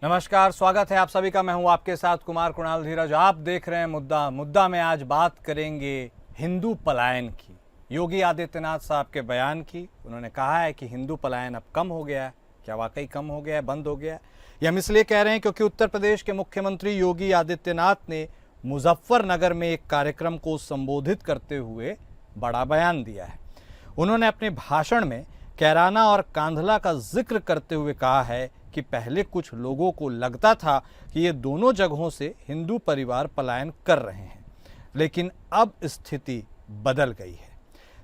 नमस्कार, स्वागत है आप सभी का। मैं हूं आपके साथ कुमार कुणाल धीरज। आप देख रहे हैं मुद्दा में आज बात करेंगे हिंदू पलायन की, योगी आदित्यनाथ साहब के बयान की। उन्होंने कहा है कि हिंदू पलायन अब कम हो गया है। क्या वाकई कम हो गया है, बंद हो गया है? ये हम इसलिए कह रहे हैं क्योंकि उत्तर प्रदेश के मुख्यमंत्री योगी आदित्यनाथ ने मुजफ्फरनगर में एक कार्यक्रम को संबोधित करते हुए बड़ा बयान दिया है। उन्होंने अपने भाषण में कैराना और कांधला का जिक्र करते हुए कहा है कि पहले कुछ लोगों को लगता था कि ये दोनों जगहों से हिंदू परिवार पलायन कर रहे हैं, लेकिन अब स्थिति बदल गई है।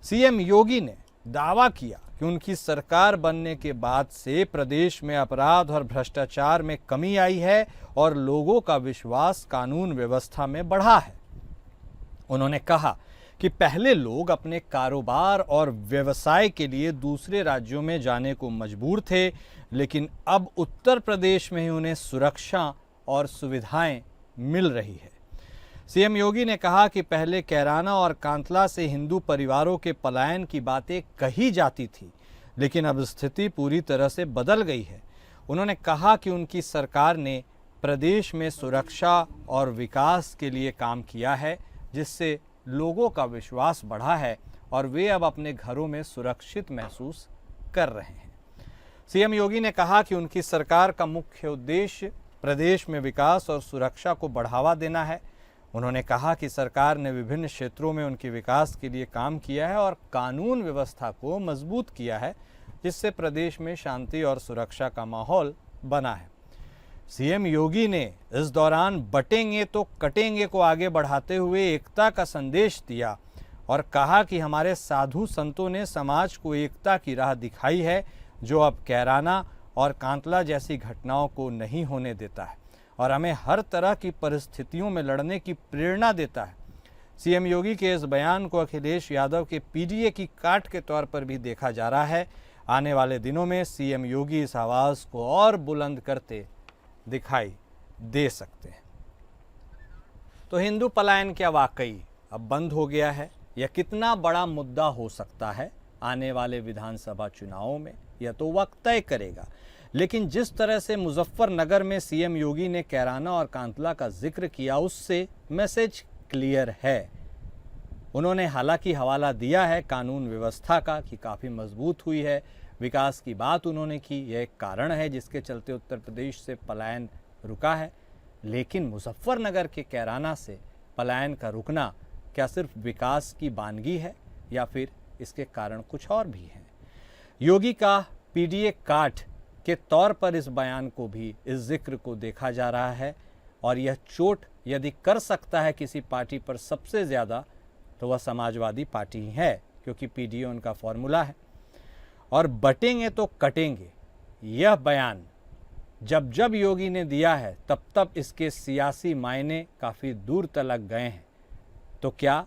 सीएम योगी ने दावा किया कि उनकी सरकार बनने के बाद से प्रदेश में अपराध और भ्रष्टाचार में कमी आई है और लोगों का विश्वास कानून व्यवस्था में बढ़ा है। उन्होंने कहा कि पहले लोग अपने कारोबार और व्यवसाय के लिए दूसरे राज्यों में जाने को मजबूर थे, लेकिन अब उत्तर प्रदेश में ही उन्हें सुरक्षा और सुविधाएं मिल रही है। सीएम योगी ने कहा कि पहले कैराना और कांधला से हिंदू परिवारों के पलायन की बातें कही जाती थी, लेकिन अब स्थिति पूरी तरह से बदल गई है। उन्होंने कहा कि उनकी सरकार ने प्रदेश में सुरक्षा और विकास के लिए काम किया है, जिससे लोगों का विश्वास बढ़ा है और वे अब अपने घरों में सुरक्षित महसूस कर रहे हैं। सीएम योगी ने कहा कि उनकी सरकार का मुख्य उद्देश्य प्रदेश में विकास और सुरक्षा को बढ़ावा देना है। उन्होंने कहा कि सरकार ने विभिन्न क्षेत्रों में उनके विकास के लिए काम किया है और कानून व्यवस्था को मजबूत किया है, जिससे प्रदेश में शांति और सुरक्षा का माहौल बना है। सीएम योगी ने इस दौरान बटेंगे तो कटेंगे को आगे बढ़ाते हुए एकता का संदेश दिया और कहा कि हमारे साधु संतों ने समाज को एकता की राह दिखाई है, जो अब कैराना और कांधला जैसी घटनाओं को नहीं होने देता है और हमें हर तरह की परिस्थितियों में लड़ने की प्रेरणा देता है। सीएम योगी के इस बयान को अखिलेश यादव के पीडीए की काट के तौर पर भी देखा जा रहा है। आने वाले दिनों में सीएम योगी इस आवाज़ को और बुलंद करते दिखाई दे सकते हैं। तो हिंदू पलायन क्या वाकई अब बंद हो गया है? यह कितना बड़ा मुद्दा हो सकता है आने वाले विधानसभा चुनावों में, यह तो वक्त तय करेगा। लेकिन जिस तरह से मुजफ्फरनगर में सीएम योगी ने कैराना और कांधला का जिक्र किया, उससे मैसेज क्लियर है। उन्होंने हालांकि हवाला दिया है कानून व्यवस्था का कि काफ़ी मजबूत हुई है, विकास की बात उन्होंने की, यह एक कारण है जिसके चलते उत्तर प्रदेश से पलायन रुका है। लेकिन मुजफ्फरनगर के कैराना से पलायन का रुकना क्या सिर्फ विकास की वानगी है या फिर इसके कारण कुछ और भी हैं? योगी का पीडीए काट के तौर पर इस बयान को भी, इस जिक्र को देखा जा रहा है और यह चोट यदि कर सकता है किसी पार्टी पर सबसे ज़्यादा, तो वह समाजवादी पार्टी ही है, क्योंकि पीडीए उनका फॉर्मूला है। और बटेंगे तो कटेंगे, यह बयान जब जब योगी ने दिया है तब तब इसके सियासी मायने काफ़ी दूर तलक गए हैं। तो क्या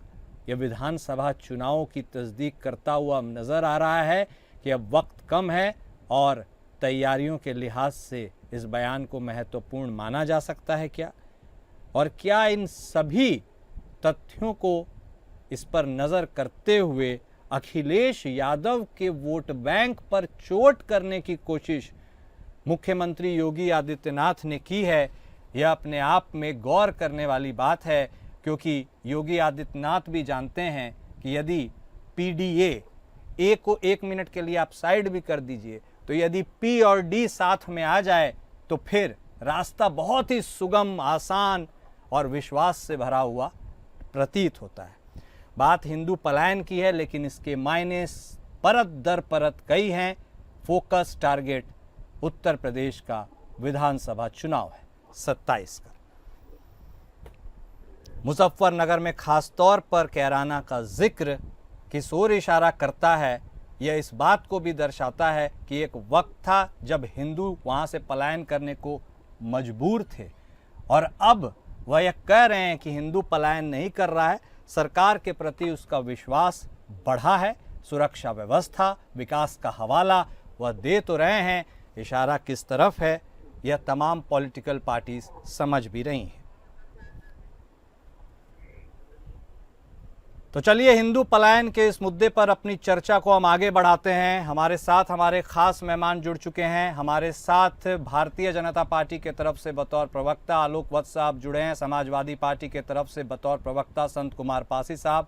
यह विधानसभा चुनावों की तस्दीक करता हुआ नज़र आ रहा है कि अब वक्त कम है और तैयारियों के लिहाज से इस बयान को महत्वपूर्ण माना जा सकता है क्या? और क्या इन सभी तथ्यों को इस पर नज़र करते हुए अखिलेश यादव के वोट बैंक पर चोट करने की कोशिश मुख्यमंत्री योगी आदित्यनाथ ने की है? यह अपने आप में गौर करने वाली बात है, क्योंकि योगी आदित्यनाथ भी जानते हैं कि यदि पीडीए ए को 1 मिनट के लिए आप साइड भी कर दीजिए, तो यदि पी और डी साथ में आ जाए तो फिर रास्ता बहुत ही सुगम, आसान और विश्वास से भरा हुआ प्रतीत होता है। बात हिंदू पलायन की है, लेकिन इसके मायने परत दर परत कई हैं। फोकस टारगेट उत्तर प्रदेश का विधानसभा चुनाव है 27 का। मुजफ्फरनगर में खास तौर पर कैराना का जिक्र किस ओर इशारा करता है? यह इस बात को भी दर्शाता है कि एक वक्त था जब हिंदू वहां से पलायन करने को मजबूर थे और अब वह यह कह रहे हैं कि हिंदू पलायन नहीं कर रहा है, सरकार के प्रति उसका विश्वास बढ़ा है। सुरक्षा व्यवस्था, विकास का हवाला वह दे तो रहे हैं, इशारा किस तरफ है यह तमाम पॉलिटिकल पार्टीज समझ भी रही हैं। तो चलिए हिंदू पलायन के इस मुद्दे पर अपनी चर्चा को हम आगे बढ़ाते हैं। हमारे साथ हमारे खास मेहमान जुड़ चुके हैं। हमारे साथ भारतीय जनता पार्टी के तरफ से बतौर प्रवक्ता आलोक वत्स साहब जुड़े हैं। समाजवादी पार्टी के तरफ से बतौर प्रवक्ता संत कुमार पासी साहब।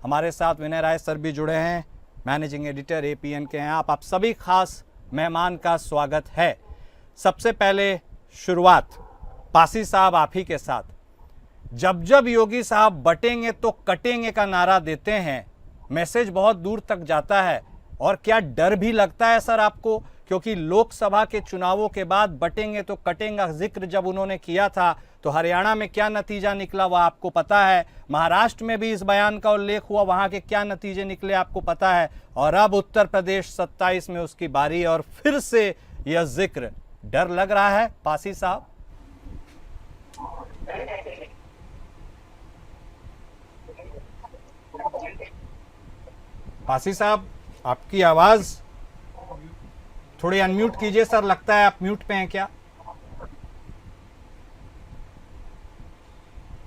हमारे साथ विनय राय सर भी जुड़े हैं, मैनेजिंग एडिटर APN के हैं। आप सभी खास मेहमान का स्वागत है। सबसे पहले शुरुआत पासी साहब आप ही के साथ। जब जब योगी साहब बटेंगे तो कटेंगे का नारा देते हैं, मैसेज बहुत दूर तक जाता है। और क्या डर भी लगता है सर आपको, क्योंकि लोकसभा के चुनावों के बाद बटेंगे तो कटेंगे जिक्र जब उन्होंने किया था तो हरियाणा में क्या नतीजा निकला वह आपको पता है, महाराष्ट्र में भी इस बयान का उल्लेख हुआ, वहां के क्या नतीजे निकले आपको पता है, और अब उत्तर प्रदेश 27 में उसकी बारी है और फिर से यह जिक्र। डर लग रहा है पासी साहब? पासी साहब आपकी आवाज थोड़ी अनम्यूट कीजिए सर, लगता है आप म्यूट पे हैं क्या?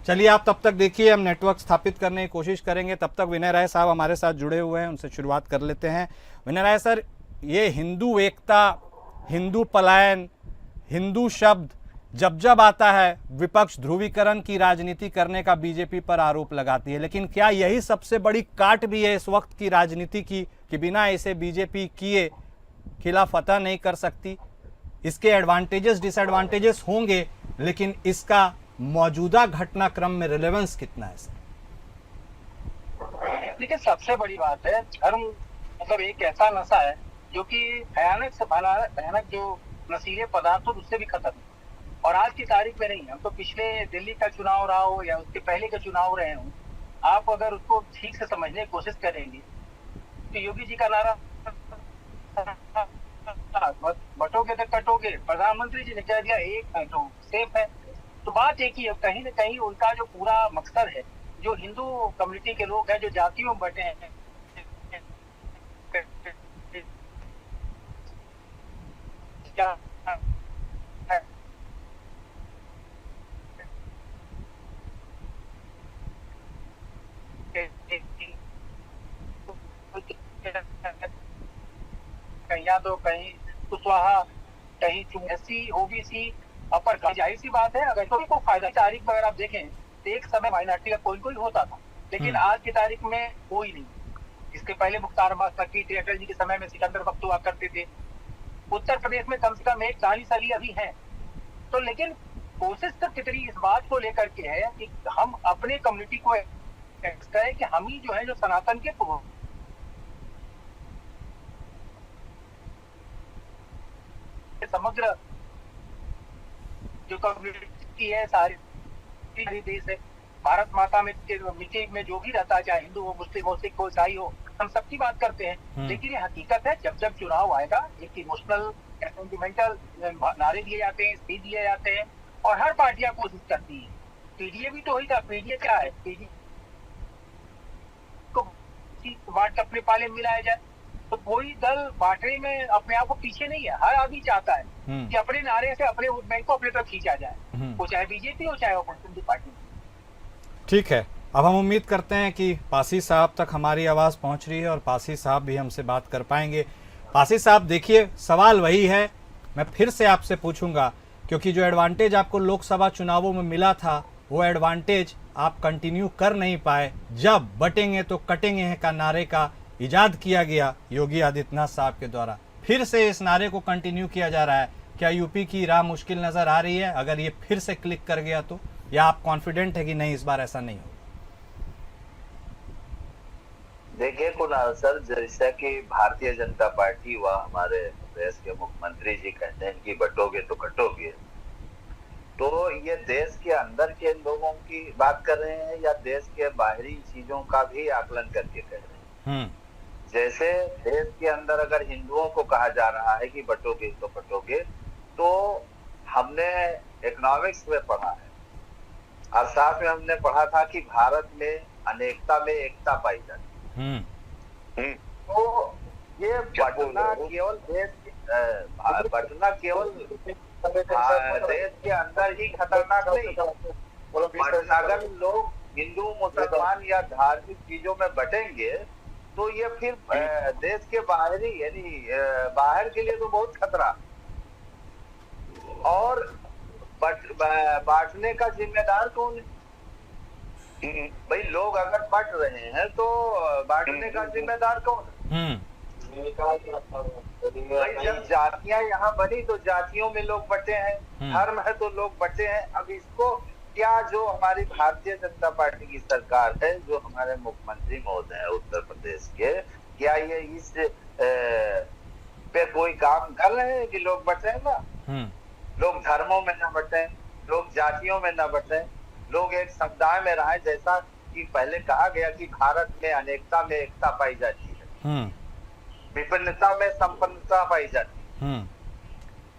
चलिए आप तब तक देखिए, हम नेटवर्क स्थापित करने की कोशिश करेंगे। तब तक विनय राय साहब हमारे साथ जुड़े हुए हैं, उनसे शुरुआत कर लेते हैं। विनय राय सर, ये हिंदू एकता, हिंदू पलायन, हिंदू शब्द जब जब आता है विपक्ष ध्रुवीकरण की राजनीति करने का बीजेपी पर आरोप लगाती है, लेकिन क्या यही सबसे बड़ी काट भी है इस वक्त की राजनीति की कि बिना इसे बीजेपी किए खिला फतह नहीं कर सकती? इसके एडवांटेजेस डिसएडवांटेजेस होंगे, लेकिन इसका मौजूदा घटनाक्रम में रिलेवेंस कितना है सर? देखिए, सबसे बड़ी बात है धर्म मतलब एक ऐसा नशा है जो कि भयानक से भयानक जो नशीले पदार्थ उससे भी खतरनाक। और आज की तारीख में नहीं, हम तो पिछले दिल्ली का चुनाव रहा हो या उसके पहले का चुनाव रहे हो, आप अगर उसको ठीक से समझने की कोशिश करेंगे तो योगी जी का नारा बटोगे तो कटोगे, प्रधानमंत्री जी ने कह दिया एक है तो सेफ है। तो बात एक ही है, कहीं ना कहीं उनका जो पूरा मकसद है, जो हिंदू कम्युनिटी के लोग हैं जो जातियों में बटे हैं, या तो कहीं कुशवाहा, कहीं SC OBC अपर, जाहिर सी बात है अगर को फायदा। तारीख में अगर आप देखें तो एक समय माइनॉरिटी का कोई होता था, लेकिन आज की तारीख में कोई नहीं। इसके पहले मुख्तार अब्बास नकवी, अटल जी के समय में सिकंदर वक्त हुआ करते थे। उत्तर प्रदेश में कम से कम 40 अली अभी हैं। तो लेकिन कोशिश तो कितनी इस बात को लेकर के है कि हम अपने कम्युनिटी को कहें कि हम ही जो है जो सनातन के समग्र जो कम्युनिटी है सारी देश है, भारत माता में मिट्टी में जो भी रहता है, चाहे हिंदू हो, मुस्लिम हो, सिख हो, ईसाई हो, हम सबकी बात करते हैं। लेकिन ये हकीकत है, जब जब चुनाव आएगा एक इमोशनल सेंटिमेंटल नारे दिए जाते हैं, स्पीच दिए जाते हैं और हर पार्टियां कोशिश करती है। पीडीए भी तो वही था। पीडीए क्या है? पीडीए को बांट अपने पाले में मिलाया जाए। तो कोई दल बांटने में अपने आप को पीछे नहीं है। हर आदमी चाहता है कि अपने नारे से अपने वोट बैंक को अपने तरफ खींचा जाए, वो चाहे बीजेपी हो चाहे अपोजिशन पार्टी। ठीक है, अब हम उम्मीद करते हैं कि पासी साहब तक हमारी आवाज़ पहुंच रही है और पासी साहब भी हमसे बात कर पाएंगे। पासी साहब देखिए, सवाल वही है, मैं फिर से आपसे पूछूंगा, क्योंकि जो एडवांटेज आपको लोकसभा चुनावों में मिला था वो एडवांटेज आप कंटिन्यू कर नहीं पाए जब बटेंगे तो कटेंगे का नारे का इजाद किया गया योगी आदित्यनाथ साहब के द्वारा। फिर से इस नारे को कंटिन्यू किया जा रहा है। क्या यूपी की राह मुश्किल नजर आ रही है अगर ये फिर से क्लिक कर गया तो, या आप कॉन्फिडेंट है कि नहीं इस बार ऐसा नहीं होगा? देखिए कुणाल सर, जैसा कि भारतीय जनता पार्टी व हमारे देश के मुख्यमंत्री जी कहते हैं कि बटोगे तो कटोगे, तो ये देश के अंदर के लोगों की बात कर रहे हैं या देश के बाहरी चीजों का भी आकलन करके कह रहे हैं? जैसे देश के अंदर अगर हिंदुओं को कहा जा रहा है कि बटोगे तो कटोगे, तो हमने इकोनॉमिक्स में पढ़ा है और साथ में हमने पढ़ा था कि भारत में अनेकता में एकता पाई जाती है। तो ये बटना केवल देश के अंदर ही खतरनाक नहीं, बटनागर लोग हिंदू मुसलमान या धार्मिक चीजों में बटेंगे तो ये फिर देश के बाहरी यानी बाहर के लिए तो बहुत खतरा। और बांटने का जिम्मेदार कौन है? भाई लोग अगर बट रहे हैं तो बांटने का जिम्मेदार कौन है? भाई जब जातियां यहाँ बनी तो जातियों में लोग बटे हैं, धर्म है तो लोग बटे हैं। अब इसको क्या जो हमारी भारतीय जनता पार्टी की सरकार है, जो हमारे मुख्यमंत्री महोदय है उत्तर प्रदेश के, क्या ये इस पे कोई काम कर रहे हैं कि लोग बटे ना? लोग धर्मों में न बटे, लोग जातियों में न बटे, लोग एक समुदाय में रहे। जैसा कि पहले कहा गया कि भारत में अनेकता में एकता पाई जाती है, विभिन्नता में संपन्नता पाई जाती है।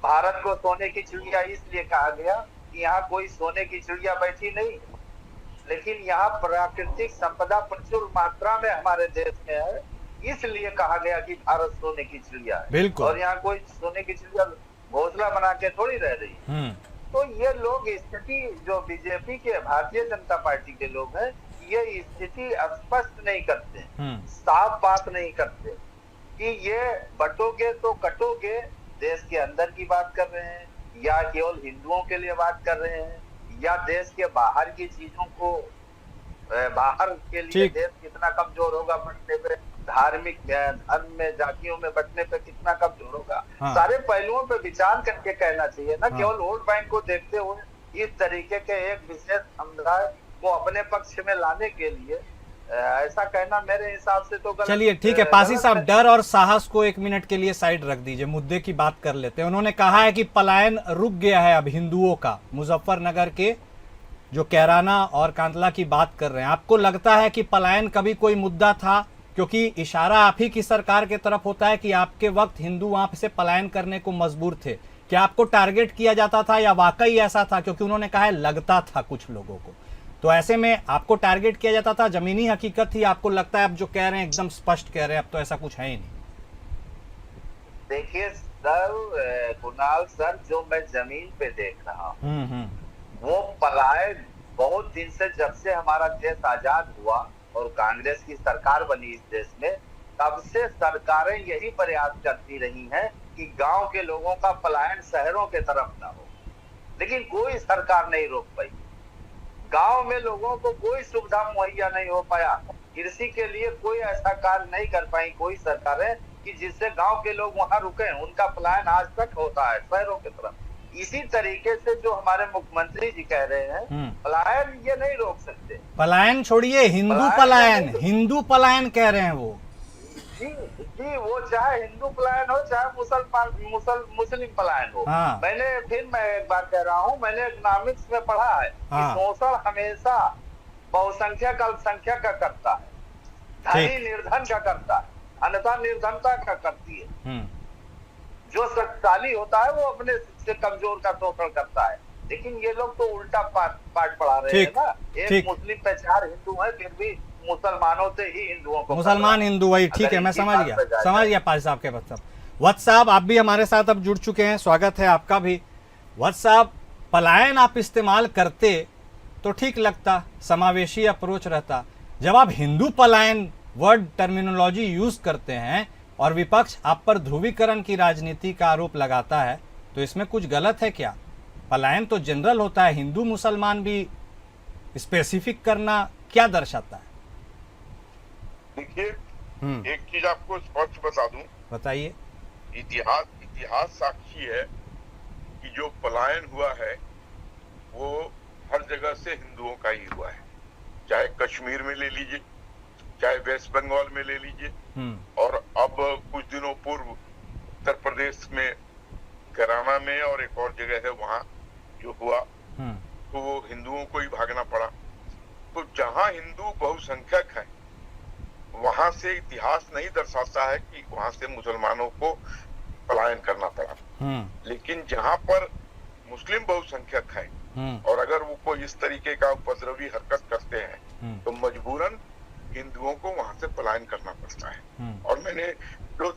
भारत को सोने की चिड़िया इसलिए कहा गया कि यहाँ कोई सोने की चिड़िया बैठी नहीं, लेकिन यहाँ प्राकृतिक संपदा प्रचुर मात्रा में हमारे देश में है, इसलिए कहा गया कि भारत सोने की चिड़िया है। बिल्कुल। और यहाँ कोई सोने की चिड़िया घोंसला बना के थोड़ी रह रही है। तो ये लोग स्थिति जो बीजेपी के भारतीय जनता पार्टी के लोग हैं, ये स्थिति स्पष्ट नहीं करते, साफ बात नहीं करते कि ये बटोगे तो कटोगे। देश के अंदर की बात कर रहे हैं या केवल हिंदुओं के लिए बात कर रहे हैं, या देश के बाहर की चीजों को बाहर के लिए देश कितना कमजोर होगा बटने पे, धार्मिक धर्म में जातियों में बटने पे कितना कमजोर होगा। सारे पहलुओं पे विचार करके कहना चाहिए ना, केवल वोट बैंक को देखते हुए इस तरीके के एक विशेष समुदाय को अपने पक्ष में लाने के लिए ऐसा कहना मेरे हिसाब से तो गलत। चलिए ठीक है पासी साहब, डर और साहस को एक मिनट के लिए साइड रख दीजिए, मुद्दे की बात कर लेते हैं। उन्होंने कहा है कि पलायन रुक गया है अब हिंदुओं का, मुजफ्फरनगर के जो कैराना और कांतला की बात कर रहे हैं। आपको लगता है कि पलायन कभी कोई मुद्दा था? क्योंकि इशारा आप ही की सरकार के तरफ होता है कि आपके वक्त हिंदू वहां से पलायन करने को मजबूर थे। क्या आपको टारगेट किया जाता था या वाकई ऐसा था? क्योंकि उन्होंने कहा है लगता था कुछ लोगों को, तो ऐसे में आपको टारगेट किया जाता था, जमीनी हकीकत थी? आपको लगता है अब जो कह रहे हैं एकदम स्पष्ट कह रहे हैं, अब तो ऐसा कुछ है ही नहीं? देखिए सर, कुणाल सर, जो मैं जमीन पे देख रहा हूँ वो पलायन बहुत दिन से, जब से हमारा देश आजाद हुआ और कांग्रेस की सरकार बनी इस देश में, तब से सरकारें यही प्रयास करती रही हैं कि गांव के लोगों का पलायन शहरों के तरफ ना हो, लेकिन कोई सरकार नहीं रोक पाई। गांव में लोगों को कोई सुविधा मुहैया नहीं हो पाया, कृषि के लिए कोई ऐसा कार्य नहीं कर पाई कोई सरकारें कि जिससे गांव के लोग वहां रुके। उनका पलायन आज तक होता है शहरों की तरफ। इसी तरीके से जो हमारे मुख्यमंत्री जी कह रहे हैं, पलायन ये नहीं रोक सकते। पलायन छोड़िए, हिंदू पलायन, हिंदू पलायन कह रहे हैं वो। जी वो चाहे हिंदू पलायन हो चाहे मुस्लिम पलायन हो। मैं एक बार कह रहा हूँ, मैंने इकोनॉमिक्स में पढ़ा है कि शोषण हमेशा बहुसंख्यक अल्पसंख्यक का करता है, धनी निर्धन का करता है, अन्यथा निर्धनता का करती है। जो शक्तिशाली होता है वो अपने से कमजोर का शोषण करता है। लेकिन ये लोग तो उल्टा पाठ पढ़ा रहे हैं ना। एक मुस्लिम पे 4 हिंदू है, फिर भी मुसलमानों से ही हिंदुओं को, मुसलमान हिंदू वही। ठीक है, मैं समझ गया पाजी साहब के मतलब। वत्स साहब आप भी हमारे साथ अब जुड़ चुके हैं, स्वागत है आपका भी। वत्स साहब, पलायन आप इस्तेमाल करते तो ठीक लगता, समावेशी अप्रोच रहता। जब आप हिंदू पलायन वर्ड टर्मिनोलॉजी यूज करते हैं और विपक्ष आप पर ध्रुवीकरण की राजनीति का आरोप लगाता है, तो इसमें कुछ गलत है क्या? पलायन तो जनरल होता है, हिंदू मुसलमान भी स्पेसिफिक करना क्या दर्शाता है? देखिए, एक चीज आपको स्पष्ट बता दूं, बताइए। इतिहास साक्षी है कि जो पलायन हुआ है वो हर जगह से हिंदुओं का ही हुआ है। चाहे कश्मीर में ले लीजिए, चाहे वेस्ट बंगाल में ले लीजिए, और अब कुछ दिनों पूर्व उत्तर प्रदेश में कैराना में और एक और जगह है वहां जो हुआ, तो वो हिंदुओं को ही भागना पड़ा। तो जहां हिंदू बहुसंख्यक है वहां से इतिहास नहीं दर्शाता है कि वहां से मुसलमानों को पलायन करना पड़ा। लेकिन जहां पर मुस्लिम बहुसंख्यक है और अगर वो कोई इस तरीके का उपद्रवी हरकत करते हैं तो मजबूरन हिंदुओं को वहां से पलायन करना पड़ता है। और मैंने दो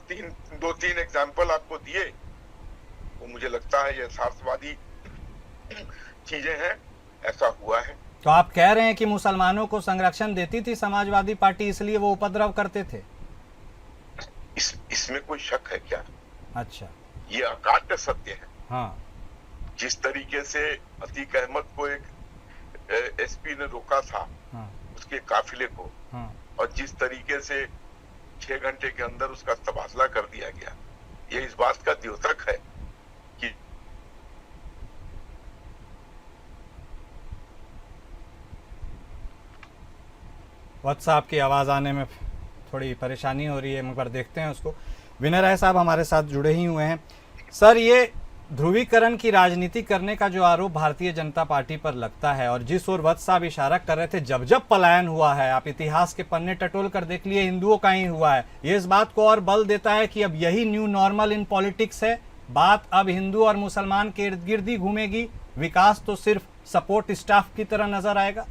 तीन एग्जाम्पल आपको दिए, वो मुझे लगता है ये यथार्थवादी चीजें हैं, ऐसा हुआ है। तो आप कह रहे हैं कि मुसलमानों को संरक्षण देती थी समाजवादी पार्टी, इसलिए वो उपद्रव करते थे? इसमें कोई शक है क्या? अच्छा। ये अकाट्य सत्य है। हाँ। जिस तरीके से अतीक अहमद को एक एसपी ने रोका था, हाँ। उसके काफिले को, हाँ। और जिस तरीके से 6 घंटे के अंदर उसका तबादला कर दिया गया, ये इस बात का द्योतक है कि वत्स साहब की आवाज़ आने में थोड़ी परेशानी हो रही है, मगर देखते हैं उसको। विनय राय साहब हमारे साथ जुड़े ही हुए हैं। सर, ये ध्रुवीकरण की राजनीति करने का जो आरोप भारतीय जनता पार्टी पर लगता है, और जिस ओर वत्स साहब इशारा कर रहे थे, जब जब पलायन हुआ है, आप इतिहास के पन्ने टटोल कर देख लिए, हिंदुओं का ही हुआ है। ये इस बात को और बल देता है कि अब यही न्यू नॉर्मल इन पॉलिटिक्स है। बात अब हिंदू और मुसलमान के इर्द गिर्द ही घूमेगी, विकास तो सिर्फ सपोर्ट स्टाफ की तरह नजर आएगा।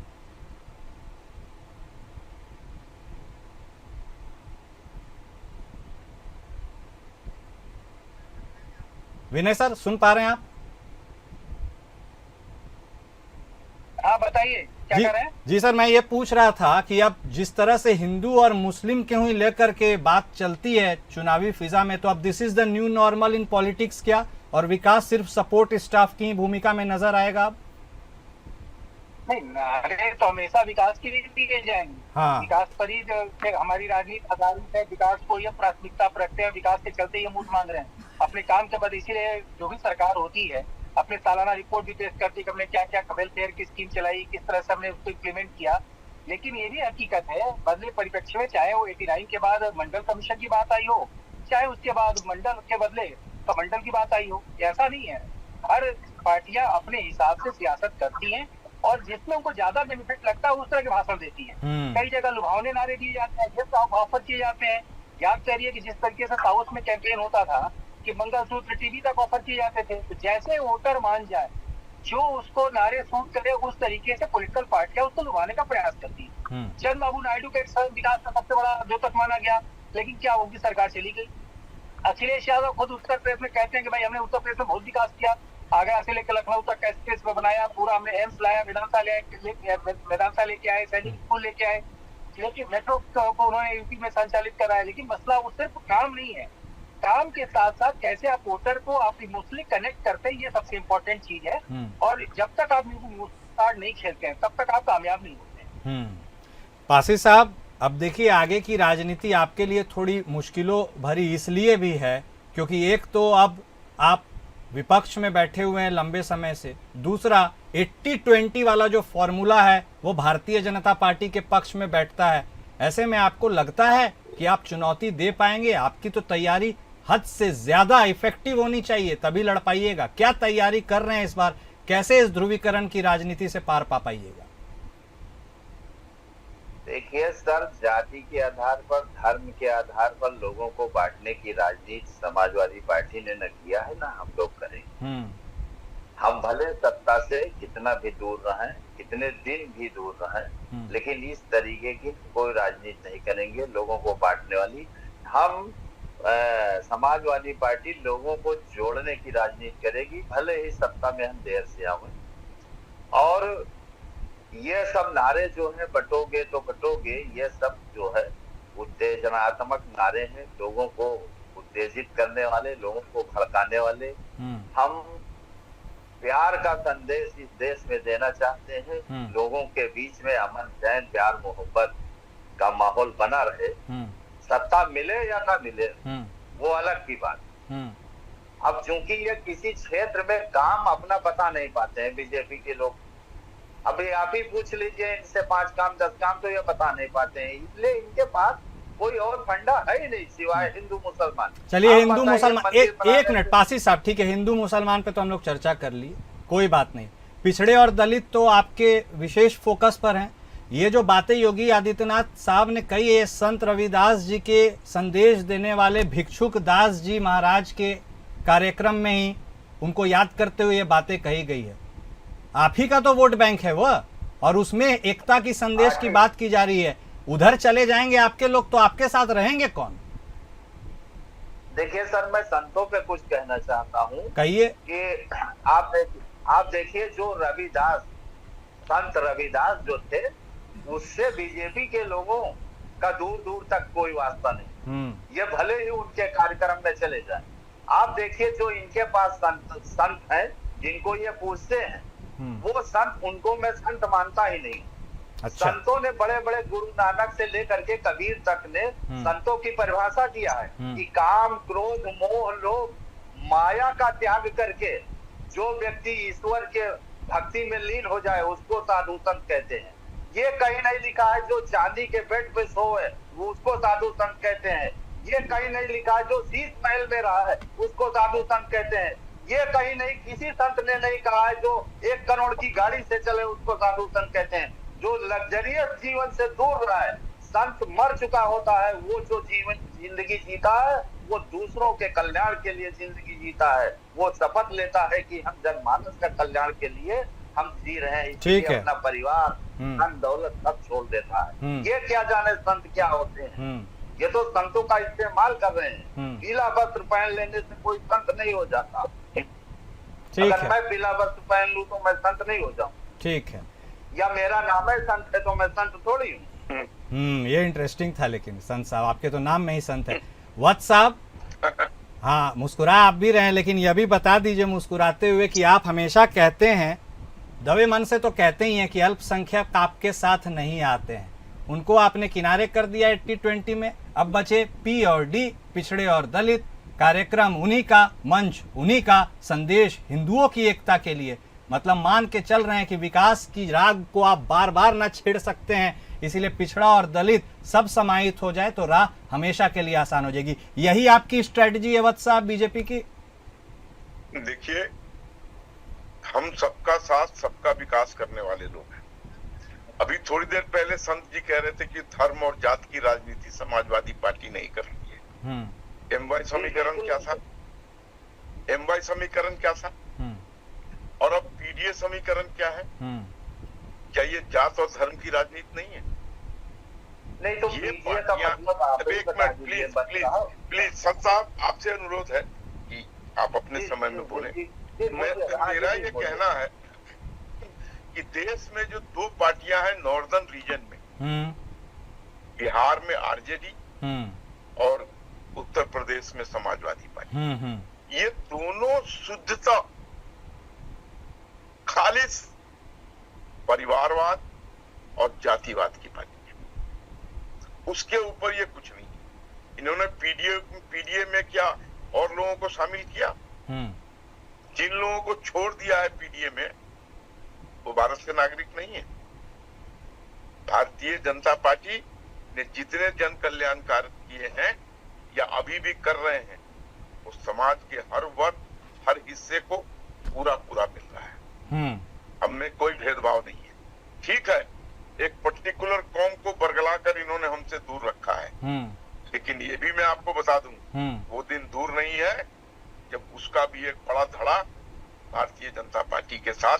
विनय सर, सुन पा रहे हैं आप? हाँ बताइए, क्या जी, कर रहे हैं? जी सर, मैं ये पूछ रहा था कि अब जिस तरह से हिंदू और मुस्लिम के हुई लेकर के बात चलती है चुनावी फिजा में, तो अब this is the new normal in politics क्या, और विकास सिर्फ सपोर्ट स्टाफ की भूमिका में नजर आएगा अब? नहीं, नारे तो हमेशा विकास के लिए दिए जाएंगे। हाँ। विकास पर ही हमारी राजनीति आधारित है, विकास को ये प्राथमिकता पर रखते हैं, विकास के चलते ये वोट मांग रहे हैं अपने काम के बाद। इसीलिए जो भी सरकार होती है अपने सालाना रिपोर्ट भी पेश करती है कि हमने क्या क्या वेलफेयर की स्कीम चलाई, किस तरह से हमने उसको इम्प्लीमेंट किया। लेकिन ये भी हकीकत है, बदले परिप्रेक्ष्य में, चाहे वो 89 के बाद मंडल कमीशन की बात आई हो, चाहे उसके बाद मंडल के बदले कमंडल की बात आई हो, ऐसा नहीं है। हर पार्टियां अपने हिसाब से सियासत करती हैं और जिसमें उनको ज्यादा बेनिफिट लगता है उस तरह के भाषण देती है। कई जगह लुभावने नारे दिए जाते हैं, गिफ्ट ऑफर किए जाते हैं। याद करिए कि जिस तरीके से साउथ में कैंपेन होता था कि मंगलसूत्र टीवी तक ऑफर किए जाते थे, तो जैसे वोटर मान जाए, जो उसको नारे सूट करे, उस तरीके से पॉलिटिकल पार्टियां उसको लुभाने का प्रयास करती है। चंद्रबाबू नायडू के विकास का सबसे बड़ा द्योतक माना गया, लेकिन क्या उनकी सरकार चली गई। अखिलेश यादव खुद उत्तर प्रदेश में कहते हैं कि भाई हमने उत्तर प्रदेश में बहुत विकास किया, आगरा से लेकर लखनऊ तक एक्सप्रेस वे बनाया, पूरा हमने एम्स लाया, वेदांता लेके आए, सैनिक स्कूल लेके आए, लेकिन मेट्रो को उन्होंने यूपी में संचालित कराया। लेकिन मसला वो सिर्फ काम नहीं है, काम के साथ साथ कैसे आप वोटर को आप इमोशनली कनेक्ट करते हैं, ये सबसे इम्पोर्टेंट चीज है। और जब तक आप कार्ड नहीं खेलते हैं तब तक आप कामयाब नहीं होते। पासी साहब, अब देखिए, आगे की राजनीति आपके लिए थोड़ी मुश्किलों भरी इसलिए भी है क्योंकि एक तो अब आप विपक्ष में बैठे हुए हैं लंबे समय से, दूसरा 80-20 वाला जो फॉर्मूला है वो भारतीय जनता पार्टी के पक्ष में बैठता है। ऐसे में आपको लगता है कि आप चुनौती दे पाएंगे? आपकी तो तैयारी हद से ज्यादा इफेक्टिव होनी चाहिए, तभी लड़ पाइएगा। क्या तैयारी कर रहे हैं इस बार? कैसे इस ध्रुवीकरण की राजनीति से पार पा पाइएगा? देखिए सर, जाति के आधार पर, धर्म के आधार पर लोगों को बांटने की राजनीति समाजवादी पार्टी ने न किया है, ना हम लोग करेंगे। हम भले सत्ता से कितना भी दूर रहें, कितने दिन भी दूर रहें, लेकिन इस तरीके की कोई राजनीति नहीं करेंगे लोगों को बांटने वाली। हम समाजवादी पार्टी लोगों को जोड़ने की राजनीति करेगी, भले ही सत्ता में हम देर से आए। और ये सब नारे जो है, बटोगे तो कटोगे, ये सब जो है उत्तेजनात्मक नारे हैं, लोगों को उत्तेजित करने वाले, लोगों को भड़काने वाले। हम प्यार का संदेश इस देश में देना चाहते हैं, लोगों के बीच में अमन चैन, प्यार मोहब्बत का माहौल बना रहे। सत्ता मिले या ना मिले वो अलग की बात। अब चूंकि ये किसी क्षेत्र में काम अपना बता नहीं पाते हैं बीजेपी के लोग, अभी आप ही पूछ लीजिए इनसे 5 काम 10 काम तो ये बता नहीं पाते हैं, इसलिए इनके पास कोई और फंडा है ही नहीं सिवाय हिंदू मुसलमान। चलिए, हिंदू मुसलमान, एक मिनट पासी साहब, ठीक है, हिंदू मुसलमान पे तो हम लोग चर्चा कर लिए, कोई बात नहीं। पिछड़े और दलित तो आपके विशेष फोकस पर हैं। ये जो बातें योगी आदित्यनाथ साहब ने कही है, संत रविदास जी के संदेश देने वाले भिक्षुक दास जी महाराज के कार्यक्रम में ही उनको याद करते हुए ये बातें कही गई है। आप ही का तो वोट बैंक है वो, और उसमें एकता की संदेश की बात की जा रही है। उधर चले जाएंगे आपके लोग तो आपके साथ रहेंगे कौन? देखिए सर, मैं संतों पे कुछ कहना चाहता हूँ। कहिए। कि आप देखिए, जो रविदास संत रविदास जो थे उससे बीजेपी के लोगों का दूर दूर तक कोई वास्ता नहीं। ये भले ही उनके कार्यक्रम में चले जाए। आप देखिए जो इनके पास संत हैं जिनको ये पूछते हैं, वो संत, उनको मैं संत मानता ही नहीं। अच्छा। संतों ने, बड़े बड़े गुरु नानक से लेकर के कबीर तक ने संतों की परिभाषा किया है कि काम, क्रोध, मोह, लोभ, माया का त्याग करके जो व्यक्ति ईश्वर के भक्ति में लीन हो जाए उसको साधु संत कहते हैं। ये कहीं नहीं लिखा है जो चांदी के बेड पे सोए वो उसको साधु संत कहते हैं। ये कहीं नहीं लिखा है जो शीश महल में रहा है उसको साधु संत कहते हैं। ये कहीं नहीं, किसी संत ने नहीं कहा है जो 1 करोड़ की गाड़ी से चले उसको साधु संत कहते हैं। जो लग्जरियस जीवन से दूर रहा है, संत मर चुका होता है, वो जो जिंदगी जीता है वो दूसरों के कल्याण के लिए जिंदगी जीता है। वो शपथ लेता है कि हम जनमानस का कल्याण के लिए हम जी रहे हैं, इसलिए अपना परिवार, धन दौलत सब छोड़ देता है। ये क्या जाने संत क्या होते हैं। ये तो संतों का इस्तेमाल कर रहे हैं। पीला वस्त्र पहन लेने से कोई संत नहीं हो जाता। अगर मैं पीला वस्त्र पहन लूं तो मैं संत नहीं हो जाऊं। ठीक है। या मेरा नाम है संत है तो मैं संत थोड़ी हूँ। ये इंटरेस्टिंग था। लेकिन संत साहब, आपके तो नाम में ही संत है। वत्स साहब, हाँ, मुस्कुरा आप भी रहे हैं, लेकिन यह भी बता दीजिए मुस्कुराते हुए कि आप हमेशा कहते हैं, दबे मन से तो कहते ही हैं कि अल्पसंख्यक आपके साथ नहीं आते हैं। उनको आपने किनारे कर दिया 80-20 में। अब बचे पी और डी, पिछड़े और दलित। कार्यक्रम उन्हीं का, मंच उन्हीं का, संदेश हिंदुओं की एकता के लिए। मतलब मान के चल रहे हैं कि विकास की राग को आप बार बार न छेड़ सकते हैं, इसीलिए पिछड़ा और दलित सब समाहित हो जाए तो राह हमेशा के लिए आसान हो जाएगी। यही आपकी स्ट्रेटजी है वत्स साहब बीजेपी की? देखिए, हम सबका साथ सबका विकास करने वाले लोग हैं। अभी थोड़ी देर पहले संत जी कह रहे थे कि धर्म और जात की राजनीति समाजवादी पार्टी नहीं कर रही है। MY समीकरण क्या था? MY समीकरण क्या था? और अब PDA समीकरण क्या है? क्या ये जात और धर्म की राजनीति नहीं है? नहीं तो ये पार्टियां, एक मिनट प्लीज संत साहब, आपसे अनुरोध है कि आप अपने समय में बोले। मेरा ये कहना है कि देश में जो 2 पार्टियां हैं नॉर्दर्न रीजन में, बिहार में RJD और उत्तर प्रदेश में समाजवादी पार्टी, ये दोनों शुद्धता खालिस परिवारवाद और जातिवाद की पार्टी है। उसके ऊपर ये कुछ नहीं। इन्होंने पीडीए में क्या और लोगों को शामिल किया? जिन लोगों को छोड़ दिया है पीडीए में वो भारत के नागरिक नहीं है। भारतीय जनता पार्टी ने जितने जन कल्याण कार्य किए हैं या अभी भी कर रहे हैं, वो समाज के हर वर्ग, हर हिस्से को पूरा पूरा मिल रहा है। हमें कोई भेदभाव नहीं है। ठीक है, एक पर्टिकुलर कौम को बरगला कर इन्होंने हमसे दूर रखा है, लेकिन ये भी मैं आपको बता दूं, वो दिन दूर नहीं है जब उसका भी एक बड़ा धड़ा भारतीय जनता पार्टी के साथ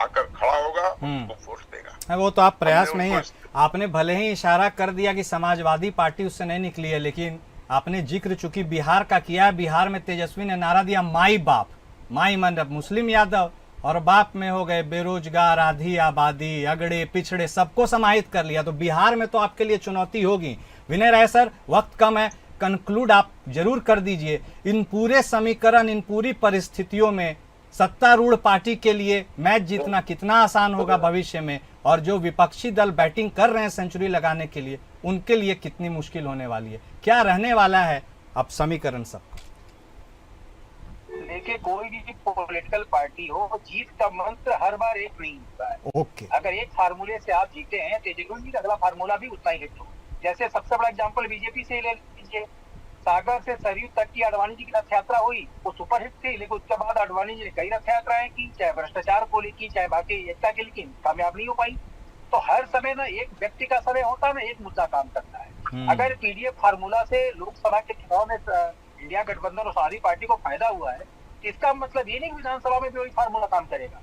आकर खड़ा होगा, उसको वोट देगा। वो तो आप प्रयास में ही है। आपने भले ही इशारा कर दिया कि समाजवादी पार्टी उससे नहीं निकली है, लेकिन आपने जिक्र चूंकि बिहार का किया, बिहार में तेजस्वी ने नारा दिया माई बाप, माई मतलब मुस्लिम यादव, और बाप में हो गए बेरोजगार, आधी आबादी, अगड़े पिछड़े, सबको समाहित कर लिया। तो बिहार में तो आपके लिए चुनौती होगी। विनय राय सर, वक्त कम है, कंक्लूड आप जरूर कर दीजिए। इन पूरे समीकरण, इन पूरी परिस्थितियों में सत्तारूढ़ पार्टी के लिए मैच जीतना कितना आसान होगा भविष्य में, और जो विपक्षी दल बैटिंग कर रहे हैं सेंचुरी लगाने के लिए, उनके लिए कितनी मुश्किल होने वाली है? क्या रहने वाला है अब समीकरण सबका? देखिए, कोई भी पॉलिटिकल पार्टी हो, जीत का मंत्र हर बार एक नहीं होता है। ओके। अगर एक फार्मूले से आप जीते हैं तो जरूर नहीं अगला फार्मूला भी उतना ही हिट हो। जैसे सबसे बड़ा एग्जांपल बीजेपी से ले लीजिए। सागर से सरयू तक की अडवाणी जी की रथ यात्रा हुई, वो सुपरहिट थी, लेकिन उसके बाद अडवाणी जी ने कई रथ यात्राएं की, चाहे भ्रष्टाचार को लेकर, चाहे बाकी एकता के, लेकिन कामयाब नहीं हो पाई। तो हर समय ना एक व्यक्ति का समय होता है ना एक मुद्दा काम करता है। अगर पीडीएफ फार्मूला से लोकसभा के चुनाव में इंडिया गठबंधन और सारी पार्टी को फायदा हुआ है, इसका मतलब ये नहीं कि विधानसभा में भी वही फार्मूला काम करेगा।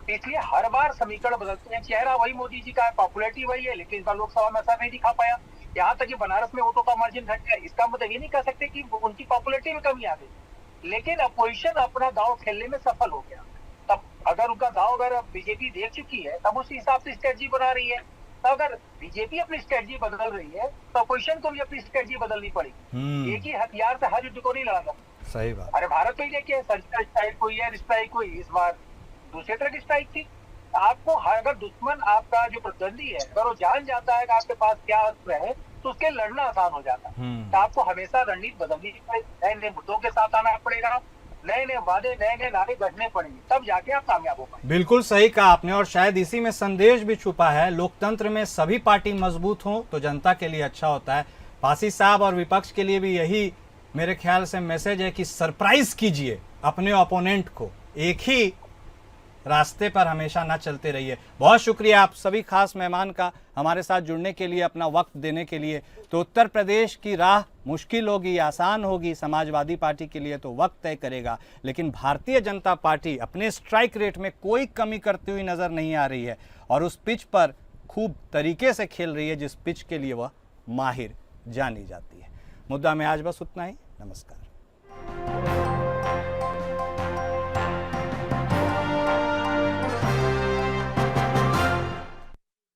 इसलिए हर बार समीकरण बदलते हैं। चेहरा वही मोदी जी का है, पॉपुलैरिटी वही है, लेकिन इस बार लोकसभा में ऐसा नहीं दिखा पाया। यहाँ तक कि बनारस में वोटों का मार्जिन घट गया। इसका मतलब ये नहीं कह सकते कि उनकी पॉपुलैरिटी में कमी आ गई, लेकिन अपोजिशन अपना दांव खेलने में सफल हो गया। तब अगर उनका दाव अगर बीजेपी देख चुकी है तब उस हिसाब से स्ट्रेटजी बना रही है। तो अगर बीजेपी अपनी स्ट्रेटजी बदल रही है तो अपोजिशन को भी अपनी स्ट्रेटजी बदलनी पड़ेगी। एक ही हथियार से हर युद्ध को नहीं लड़ाना। सही बात। अरे भारत में ही देखिए, सर्जिकल स्ट्राइक हुई, एयर स्ट्राइक हुई, इस बार दूसरे तरह की स्ट्राइक थी। आपको अगर दुश्मन आपका जो प्रतिद्वंदी है अगर वो जान जाता है कि आपके पास क्या अस्त्र है तो उसके लड़ना आसान हो जाता है। तो आपको हमेशा रणनीति बदलनी पड़ेगी, नए नए मुद्दों के साथ आना पड़ेगा, नए नए वादे, नए नए नारे गढ़ने पड़ेंगे, तब जाके आप कामयाब हो पाएंगे। बिल्कुल सही कहा आपने, और शायद इसी में संदेश भी छुपा है। लोकतंत्र में सभी पार्टी मजबूत हो तो जनता के लिए अच्छा होता है। पासी साहब और विपक्ष के लिए भी यही मेरे ख्याल से मैसेज है कि सरप्राइज कीजिए अपने ओपोनेंट को, एक ही रास्ते पर हमेशा ना चलते रहिए। बहुत शुक्रिया आप सभी खास मेहमान का हमारे साथ जुड़ने के लिए, अपना वक्त देने के लिए। तो उत्तर प्रदेश की राह मुश्किल होगी, आसान होगी समाजवादी पार्टी के लिए तो वक्त तय करेगा, लेकिन भारतीय जनता पार्टी अपने स्ट्राइक रेट में कोई कमी करती हुई नजर नहीं आ रही है और उस पिच पर खूब तरीके से खेल रही है जिस पिच के लिए वह माहिर जानी जाती है। मुद्दा में आज बस उतना ही। नमस्कार।